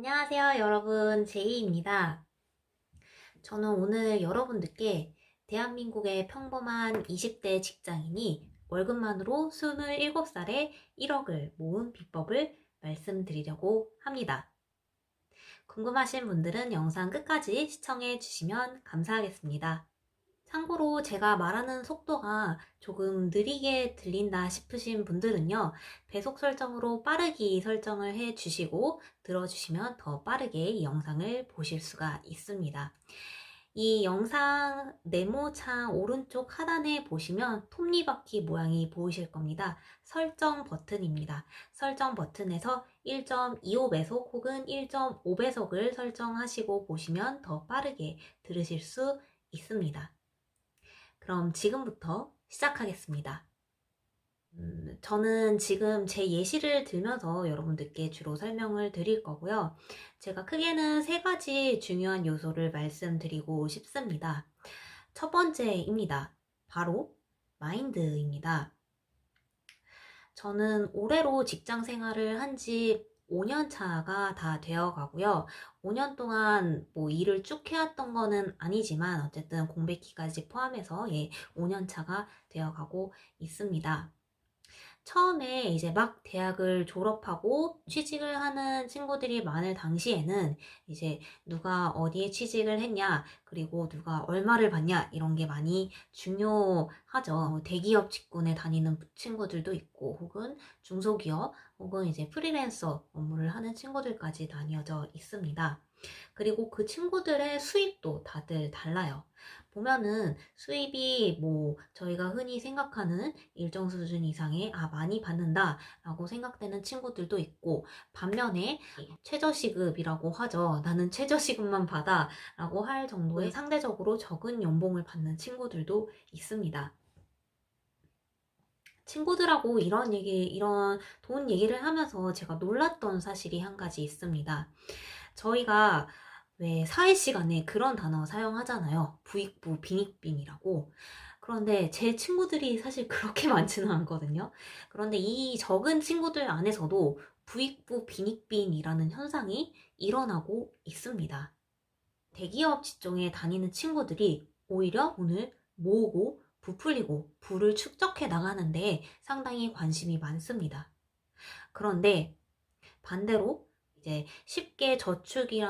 안녕하세요, 여러분. 제이입니다. 저는 오늘 여러분들께 대한민국의 평범한 20대 직장인이 월급만으로 27살에 1억을 모은 비법을 말씀드리려고 합니다. 궁금하신 분들은 영상 끝까지 시청해 주시면 감사하겠습니다. 참고로 제가 말하는 속도가 조금 느리게 들린다 싶으신 분들은요, 배속 설정으로 빠르기 설정을 해 주시고 들어주시면 더 빠르게 이 영상을 보실 수가 있습니다. 이 영상 네모창 오른쪽 하단에 보시면 톱니바퀴 모양이 보이실 겁니다. 설정 버튼입니다. 설정 버튼에서 1.25배속 혹은 1.5배속을 설정하시고 보시면 더 빠르게 들으실 수 있습니다. 그럼 지금부터 시작하겠습니다. 저는 지금 제 예시를 들면서 여러분들께 주로 설명을 드릴 거고요. 제가 크게는 세 가지 중요한 요소를 말씀드리고 싶습니다. 첫 번째입니다. 바로 마인드입니다. 저는 올해로 직장 생활을 한 지 5년 차가 다 되어 가고요. 5년 동안 뭐 일을 쭉 해왔던 거는 아니지만 어쨌든 공백기까지 포함해서 5년 차가 되어 가고 있습니다. 처음에 이제 막 대학을 졸업하고 취직을 하는 친구들이 많을 당시에는 이제 누가 어디에 취직을 했냐, 그리고 누가 얼마를 받냐, 이런 게 많이 중요하죠. 대기업 직군에 다니는 친구들도 있고, 혹은 중소기업, 혹은 이제 프리랜서 업무를 하는 친구들까지 나뉘어져 있습니다. 그리고 그 친구들의 수입도 다들 달라요. 보면은 수입이 뭐 저희가 흔히 생각하는 일정 수준 이상의 많이 받는다 라고 생각되는 친구들도 있고, 반면에 최저시급이라고 하죠. 나는 최저시급만 받아 라고 할 정도의 상대적으로 적은 연봉을 받는 친구들도 있습니다. 친구들하고 이런 돈 얘기를 하면서 제가 놀랐던 사실이 한 가지 있습니다. 저희가 왜 사회 시간에 그런 단어 사용하잖아요. 부익부 빈익빈이라고. 그런데 제 친구들이 사실 그렇게 많지는 않거든요. 그런데 이 적은 친구들 안에서도 부익부 빈익빈이라는 현상이 일어나고 있습니다. 대기업 직종에 다니는 친구들이 오히려 돈을 모으고 부풀리고 부를 축적해 나가는데 상당히 관심이 많습니다. 그런데 반대로 이제 쉽게 저축을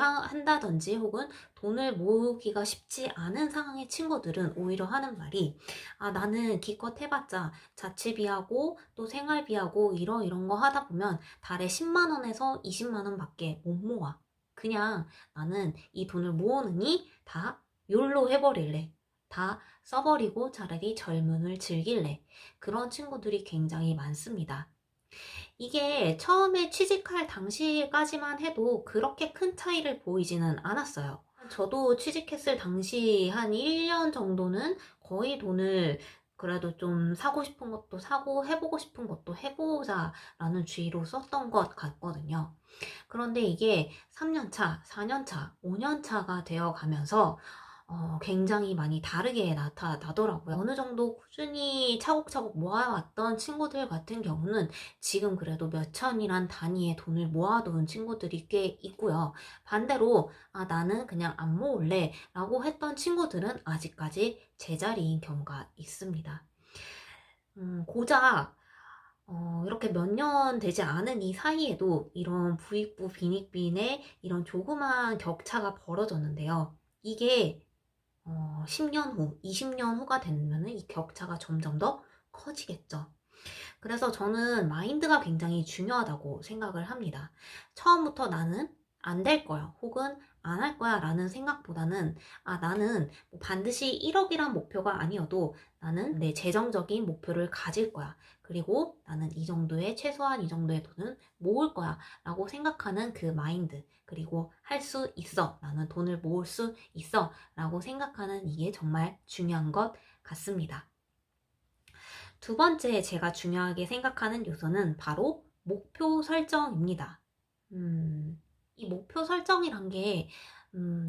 한다든지 혹은 돈을 모으기가 쉽지 않은 상황의 친구들은 오히려 하는 말이, 나는 기껏 해봤자 자취비하고 또 생활비하고 이런 거 하다 보면 달에 10만 원에서 20만 원밖에 못 모아. 그냥 나는 이 돈을 모으느니 다 욜로 해버릴래. 다 써버리고 차라리 젊음을 즐길래. 그런 친구들이 굉장히 많습니다. 이게 처음에 취직할 당시까지만 해도 그렇게 큰 차이를 보이지는 않았어요. 저도 취직했을 당시 한 1년 정도는 거의 돈을 그래도 좀 사고 싶은 것도 사고 해보고 싶은 것도 해보자 라는 주의로 썼던 것 같거든요. 그런데 이게 3년 차, 4년 차, 5년 차가 되어 가면서 굉장히 많이 다르게 나타나더라고요. 어느 정도 꾸준히 차곡차곡 모아왔던 친구들 같은 경우는 지금 그래도 몇 천이란 단위의 돈을 모아둔 친구들이 꽤 있고요. 반대로 나는 그냥 안 모을래 라고 했던 친구들은 아직까지 제자리인 경우가 있습니다. 고작 이렇게 몇 년 되지 않은 이 사이에도 이런 부익부 빈익빈의 이런 조그만 격차가 벌어졌는데요. 이게 10년 후, 20년 후가 되면은 이 격차가 점점 더 커지겠죠. 그래서 저는 마인드가 굉장히 중요하다고 생각을 합니다. 처음부터 나는 안 될 거야, 혹은 안 할 거야 라는 생각보다는 나는 뭐 반드시 1억이란 목표가 아니어도 나는 내 재정적인 목표를 가질 거야. 그리고 나는 최소한 이 정도의 돈은 모을 거야 라고 생각하는 그 마인드. 그리고 할 수 있어. 나는 돈을 모을 수 있어. 라고 생각하는 이게 정말 중요한 것 같습니다. 두 번째 제가 중요하게 생각하는 요소는 바로 목표 설정입니다. 이 목표 설정이란 게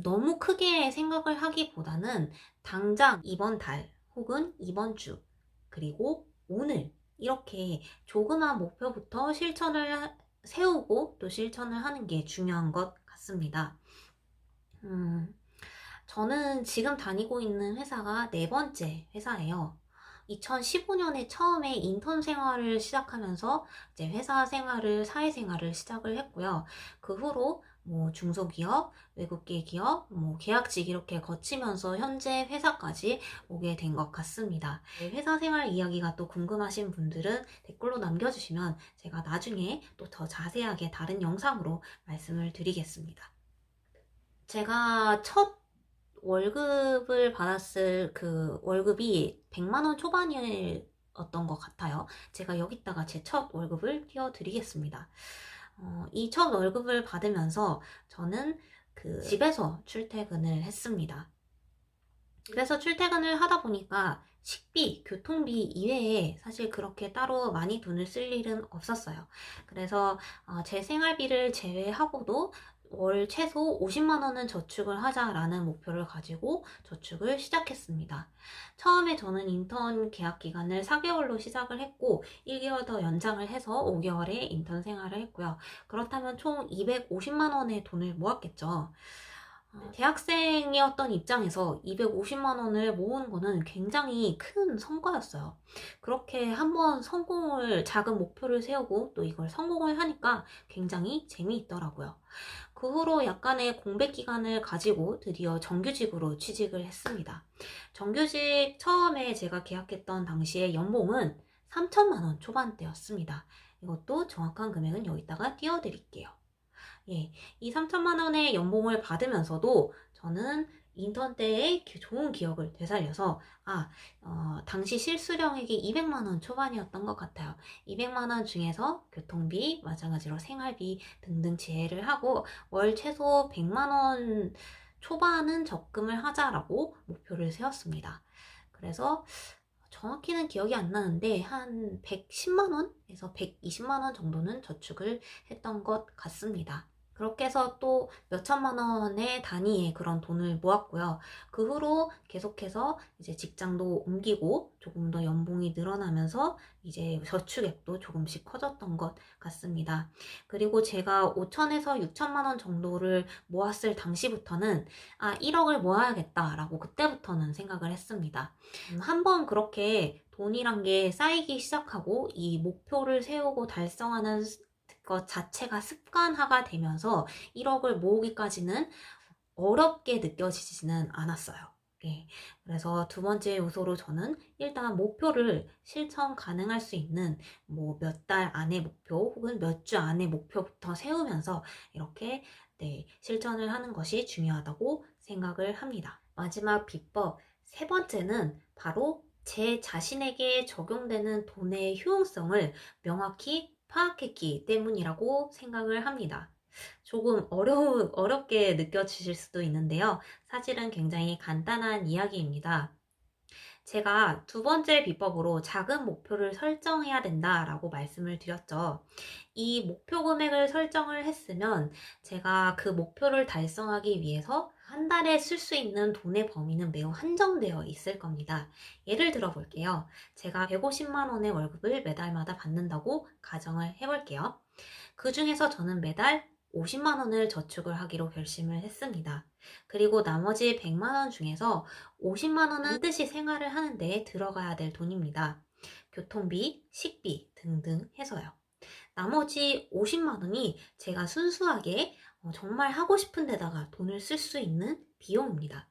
너무 크게 생각을 하기보다는 당장 이번 달 혹은 이번 주 그리고 오늘 이렇게 조그만 목표부터 실천을 세우고 또 실천을 하는 게 중요한 것 같습니다. 저는 지금 다니고 있는 회사가 네 번째 회사예요. 2015년에 처음에 인턴 생활을 시작하면서 이제 회사 생활을, 사회생활을 시작을 했고요. 그 후로 뭐 중소기업, 외국계 기업, 뭐 계약직 이렇게 거치면서 현재 회사까지 오게 된 것 같습니다. 회사 생활 이야기가 또 궁금하신 분들은 댓글로 남겨주시면 제가 나중에 또 더 자세하게 다른 영상으로 말씀을 드리겠습니다. 제가 첫 월급을 받았을 그 월급이 100만 원 초반이었던 것 같아요. 제가 여기다가 제 첫 월급을 띄워드리겠습니다. 이 첫 월급을 받으면서 저는 그 집에서 출퇴근을 했습니다. 집에서 출퇴근을 하다 보니까 식비, 교통비 이외에 사실 그렇게 따로 많이 돈을 쓸 일은 없었어요. 그래서 제 생활비를 제외하고도 월 최소 50만 원은 저축을 하자라는 목표를 가지고 저축을 시작했습니다. 처음에 저는 인턴 계약 기간을 4개월로 시작을 했고 1개월 더 연장을 해서 5개월의 인턴 생활을 했고요. 그렇다면 총 250만 원의 돈을 모았겠죠. 대학생이었던 입장에서 250만 원을 모으는 거는 굉장히 큰 성과였어요. 그렇게 한번 작은 목표를 세우고 또 이걸 성공을 하니까 굉장히 재미있더라고요. 그 후로 약간의 공백 기간을 가지고 드디어 정규직으로 취직을 했습니다. 정규직 처음에 제가 계약했던 당시에 연봉은 3천만 원 초반대였습니다. 이것도 정확한 금액은 여기다가 띄워드릴게요. 예, 이 3천만 원의 연봉을 받으면서도 저는 인턴 때의 좋은 기억을 되살려서 당시 실수령액이 200만 원 초반이었던 것 같아요. 200만 원 중에서 교통비, 마찬가지로 생활비 등등 제외를 하고 월 최소 100만 원 초반은 적금을 하자라고 목표를 세웠습니다. 그래서 정확히는 기억이 안 나는데 한 110만 원에서 120만 원 정도는 저축을 했던 것 같습니다. 그렇게 해서 또 몇천만 원의 단위의 그런 돈을 모았고요. 그 후로 계속해서 이제 직장도 옮기고 조금 더 연봉이 늘어나면서 이제 저축액도 조금씩 커졌던 것 같습니다. 그리고 제가 5천에서 6천만 원 정도를 모았을 당시부터는 1억을 모아야겠다라고 그때부터는 생각을 했습니다. 한번 그렇게 돈이란 게 쌓이기 시작하고 이 목표를 세우고 달성하는 것 자체가 습관화가 되면서 1억을 모으기까지는 어렵게 느껴지지는 않았어요. 예. 그래서 두 번째 요소로 저는 일단 목표를 실천 가능할 수 있는 뭐 몇 달 안의 목표 혹은 몇 주 안의 목표부터 세우면서 이렇게 실천을 하는 것이 중요하다고 생각을 합니다. 마지막 비법 세 번째는 바로 제 자신에게 적용되는 돈의 효용성을 명확히 파악했기 때문이라고 생각을 합니다. 조금 어렵게 느껴지실 수도 있는데요. 사실은 굉장히 간단한 이야기입니다. 제가 두 번째 비법으로 작은 목표를 설정해야 된다라고 말씀을 드렸죠. 이 목표 금액을 설정을 했으면 제가 그 목표를 달성하기 위해서 한 달에 쓸 수 있는 돈의 범위는 매우 한정되어 있을 겁니다. 예를 들어 볼게요. 제가 150만 원의 월급을 매달마다 받는다고 가정을 해볼게요. 그 중에서 저는 매달 50만 원을 저축을 하기로 결심을 했습니다. 그리고 나머지 100만 원 중에서 50만 원은 반드시 생활을 하는데 들어가야 될 돈입니다. 교통비, 식비 등등 해서요. 나머지 50만 원이 제가 순수하게 정말 하고 싶은 데다가 돈을 쓸 수 있는 비용입니다.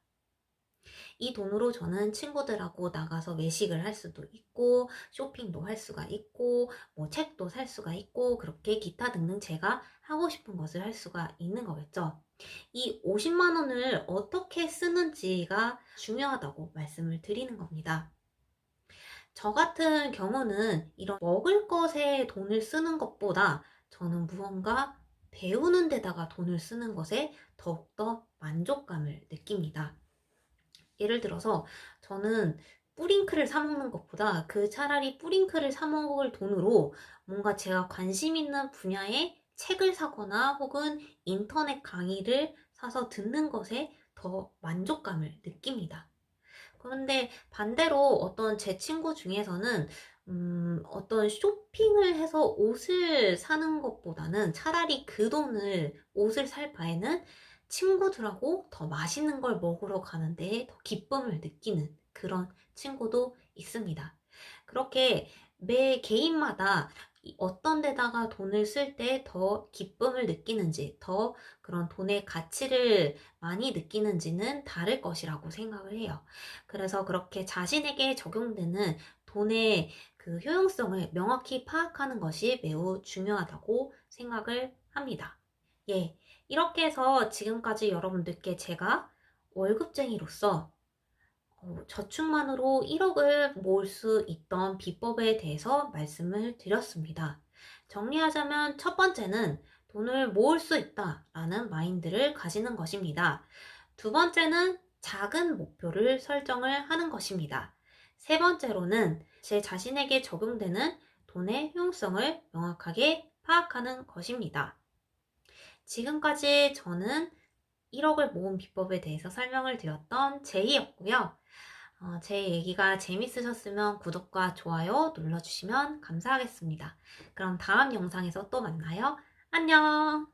이 돈으로 저는 친구들하고 나가서 외식을 할 수도 있고 쇼핑도 할 수가 있고 뭐 책도 살 수가 있고 그렇게 기타 등등 제가 하고 싶은 것을 할 수가 있는 거겠죠. 이 50만 원을 어떻게 쓰는지가 중요하다고 말씀을 드리는 겁니다. 저 같은 경우는 이런 먹을 것에 돈을 쓰는 것보다 저는 무언가 배우는 데다가 돈을 쓰는 것에 더욱더 만족감을 느낍니다. 예를 들어서 저는 뿌링클을 사 먹는 것보다 차라리 뿌링클을 사 먹을 돈으로 뭔가 제가 관심 있는 분야의 책을 사거나 혹은 인터넷 강의를 사서 듣는 것에 더 만족감을 느낍니다. 그런데 반대로 어떤 제 친구 중에서는 어떤 쇼핑을 해서 옷을 사는 것보다는 차라리 그 돈을 옷을 살 바에는 친구들하고 더 맛있는 걸 먹으러 가는데 더 기쁨을 느끼는 그런 친구도 있습니다. 그렇게 매 개인마다 어떤 데다가 돈을 쓸 때 더 기쁨을 느끼는지, 더 그런 돈의 가치를 많이 느끼는지는 다를 것이라고 생각을 해요. 그래서 그렇게 자신에게 적용되는 돈의 그 효용성을 명확히 파악하는 것이 매우 중요하다고 생각을 합니다. 예. 이렇게 해서 지금까지 여러분들께 제가 월급쟁이로서 저축만으로 1억을 모을 수 있던 비법에 대해서 말씀을 드렸습니다. 정리하자면 첫 번째는 돈을 모을 수 있다라는 마인드를 가지는 것입니다. 두 번째는 작은 목표를 설정을 하는 것입니다. 세 번째로는 제 자신에게 적용되는 돈의 효용성을 명확하게 파악하는 것입니다. 지금까지 저는 1억을 모은 비법에 대해서 설명을 드렸던 제이였고요. 제 얘기가 재밌으셨으면 구독과 좋아요 눌러주시면 감사하겠습니다. 그럼 다음 영상에서 또 만나요. 안녕!